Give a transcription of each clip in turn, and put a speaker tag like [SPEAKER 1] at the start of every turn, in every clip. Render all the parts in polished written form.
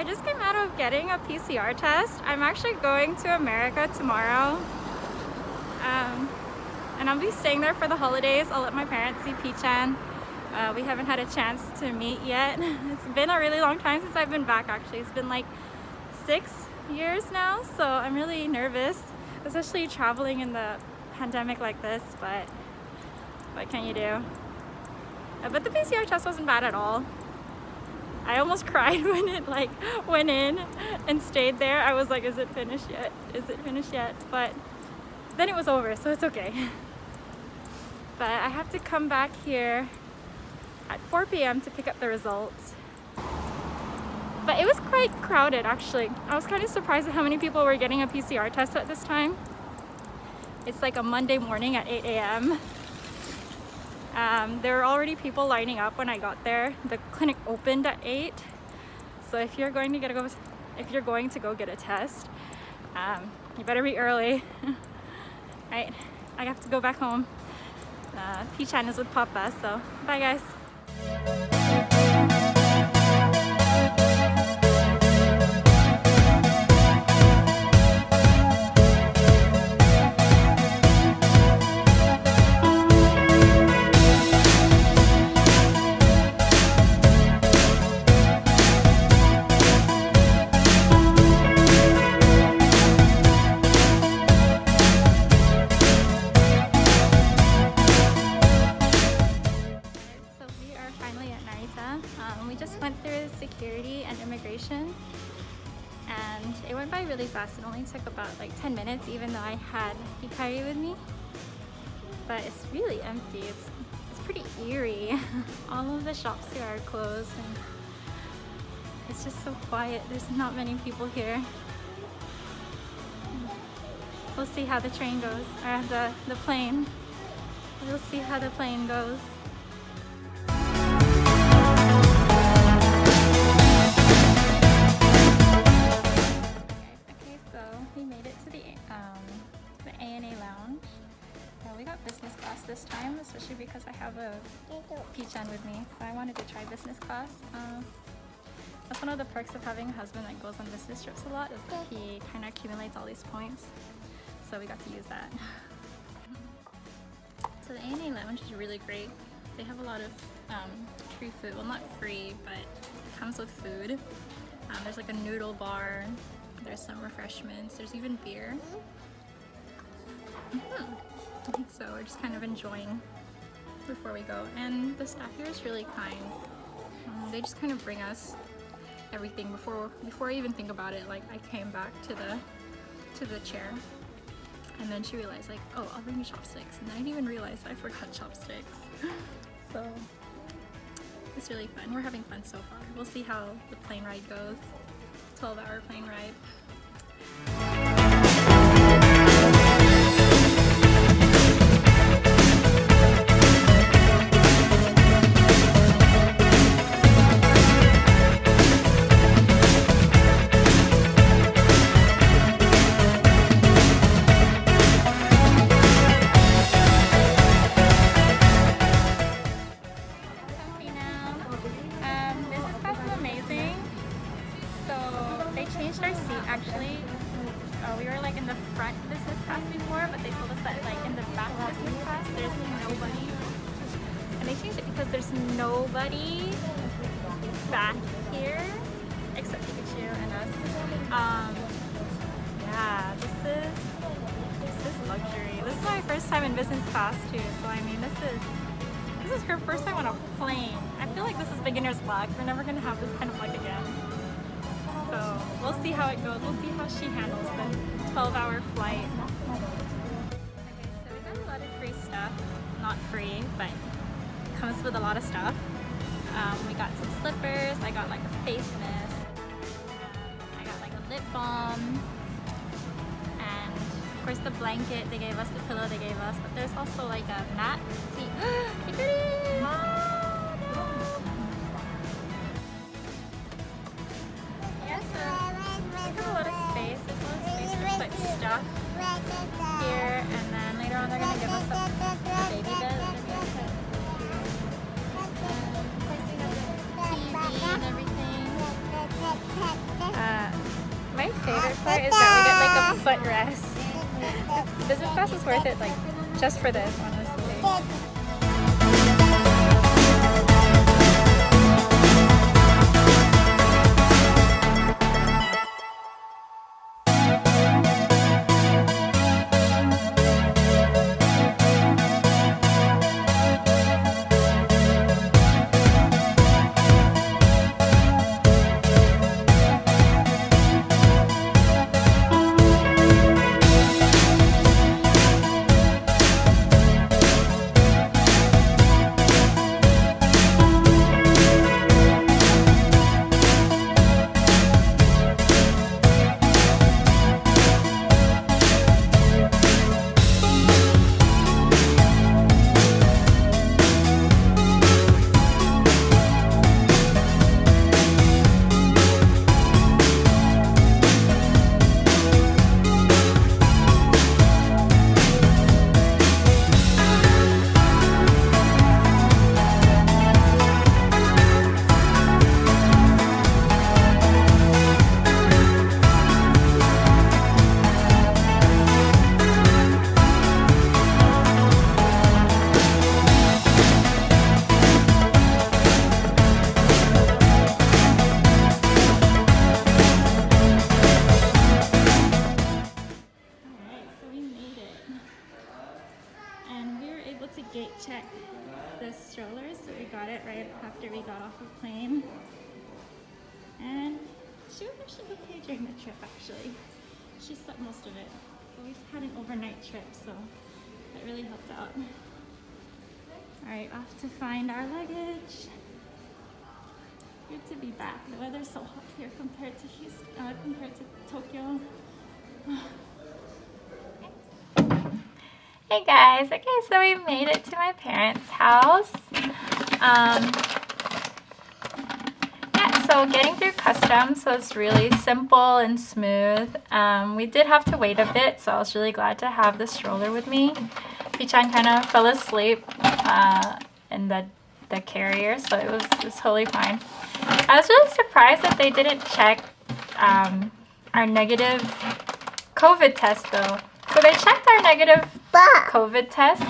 [SPEAKER 1] I just came out of getting a PCR test. I'm actually going to America tomorrow. And I'll be staying there for the holidays. I'll let my parents see P-chan. We haven't had a chance to meet yet. It's been a really long time since I've been back actually. It's been like 6 years now, so I'm really nervous, especially traveling in the pandemic like this, but what can you do? But the PCR test wasn't bad at all. I almost cried when it like went in and stayed there. I was like, is it finished yet? Is it finished yet? But then it was over, so it's okay. But I have to come back here at 4 p.m. to pick up the results. But it was quite crowded actually. I was kind of surprised at how many people were getting a PCR test at this time. It's like a Monday morning at 8 a.m. There were already people lining up when I got there. The clinic opened at 8. So if you're going to go get a test, you better be early. Right, I have to go back home. P-chan is with Papa, so bye guys. We just went through security and immigration and it went by really fast. It only took about like 10 minutes even though I had hikari with me. But it's really empty. It's pretty eerie. All of the shops here are closed and it's just so quiet. There's not many people here. We'll see how the train goes, or the plane. We'll see how the plane goes. ANA lounge. We got business class this time, especially because I have a P-chan with me, so I wanted to try business class. That's one of the perks of having a husband that goes on business trips a lot, is that he kind of accumulates all these points, so we got to use that. So the ANA lounge is really great. They have a lot of free food, well not free, but it comes with food. There's like a noodle bar, there's some refreshments, there's even beer. So we're just kind of enjoying before we go, and the staff here is really kind. They just kind of bring us everything before I even think about it. Like I came back to the chair, and then she realized like, oh, I'll bring you chopsticks, and then I didn't even realize I forgot chopsticks. So it's really fun. We're having fun so far. We'll see how the plane ride goes. 12-hour plane ride. Actually, we were like in the front business class before, but they told us that like in the back business class there's nobody, and they changed it because there's nobody back here except Pikachu and us. Yeah, this is luxury. This is my first time in business class too, so I mean this is her first time on a plane. I feel like this is beginner's luck. We're never gonna have this kind of luck again. So we'll see how it goes. We'll see how she handles the 12-hour flight. Okay, so we got a lot of free stuff. Not free, but it comes with a lot of stuff. We got some slippers. I got like a face mist. I got like a lip balm. And of course the blanket they gave us, the pillow they gave us. But there's also like a mat. Stuff here, and then later on they're going to give us a baby bed. Of course we have the TV and everything. part is that we get like a footrest. The business class is worth it, like just for this, honestly. To gate check the strollers, so we got it right after we got off the plane, and she was actually okay during the trip. Actually, she slept most of it, but we had an overnight trip, so that really helped out. All right, off to find our luggage. Good to be back. The weather's so hot here compared to Tokyo. Hey guys, okay, so we made it to my parents' house. Yeah, so getting through customs was really simple and smooth. We did have to wait a bit, so I was really glad to have the stroller with me. Pichan kind of fell asleep in the carrier, so it was totally fine. I was really surprised that they didn't check our negative COVID test though. So they checked our negative COVID test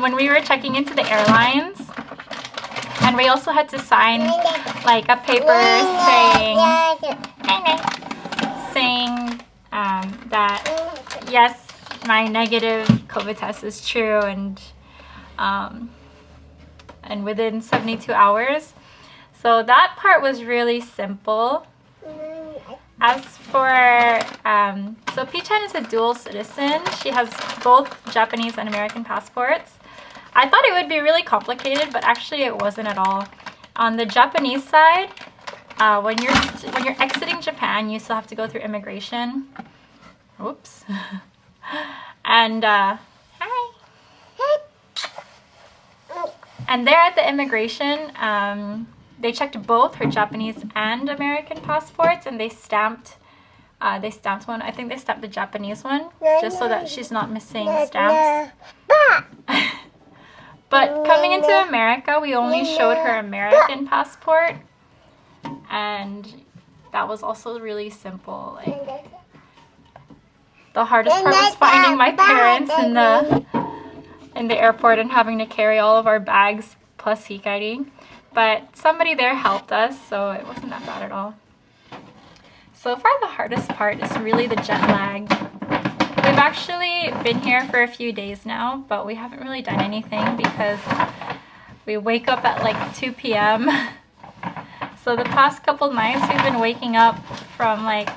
[SPEAKER 1] when we were checking into the airlines, and we also had to sign like a paper saying that yes, my negative COVID test is true, and within 72 hours. So that part was really simple. As for, so Pichan is a dual citizen. She has both Japanese and American passports. I thought it would be really complicated, but actually it wasn't at all. On the Japanese side, when you're exiting Japan, you still have to go through immigration. Oops. And hi. And there at the immigration, they checked both her Japanese and American passports, and they stamped one. I think they stamped the Japanese one just so that she's not missing stamps. But coming into America, we only showed her American passport, and that was also really simple. Like, the hardest part was finding my parents in the airport and having to carry all of our bags plus hikari. But somebody there helped us, so it wasn't that bad at all. So far, the hardest part is really the jet lag. We've actually been here for a few days now, but we haven't really done anything because we wake up at like 2 p.m. So the past couple nights, we've been waking up from like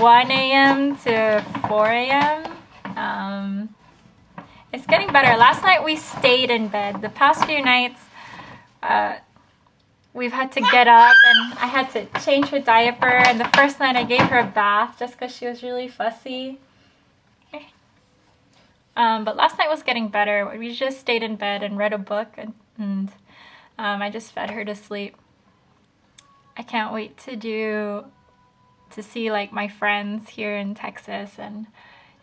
[SPEAKER 1] 1 a.m. to 4 a.m. It's getting better. Last night, we stayed in bed. The past few nights, we've had to get up, and I had to change her diaper, and the first night I gave her a bath just because she was really fussy. But last night was getting better. We just stayed in bed and read a book, and I just fed her to sleep. I can't wait to see like my friends here in Texas and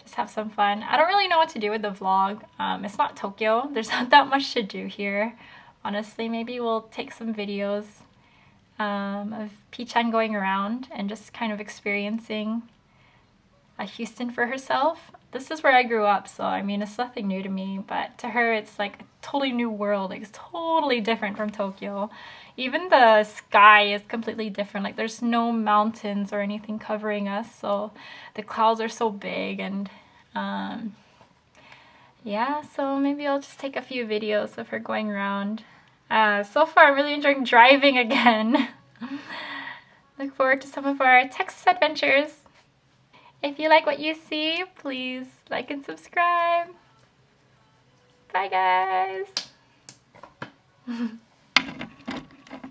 [SPEAKER 1] just have some fun. I don't really know what to do with the vlog. It's not Tokyo. There's not that much to do here. Honestly, maybe we'll take some videos of Pichan going around and just kind of experiencing Houston for herself. This is where I grew up, so I mean, it's nothing new to me, but to her it's like a totally new world. Like, it's totally different from Tokyo. Even the sky is completely different. Like, there's no mountains or anything covering us, so the clouds are so big. And yeah, so maybe I'll just take a few videos of her going around. So far I'm really enjoying driving again. Look forward to some of our Texas adventures. If you like what you see, please like and subscribe. Bye guys!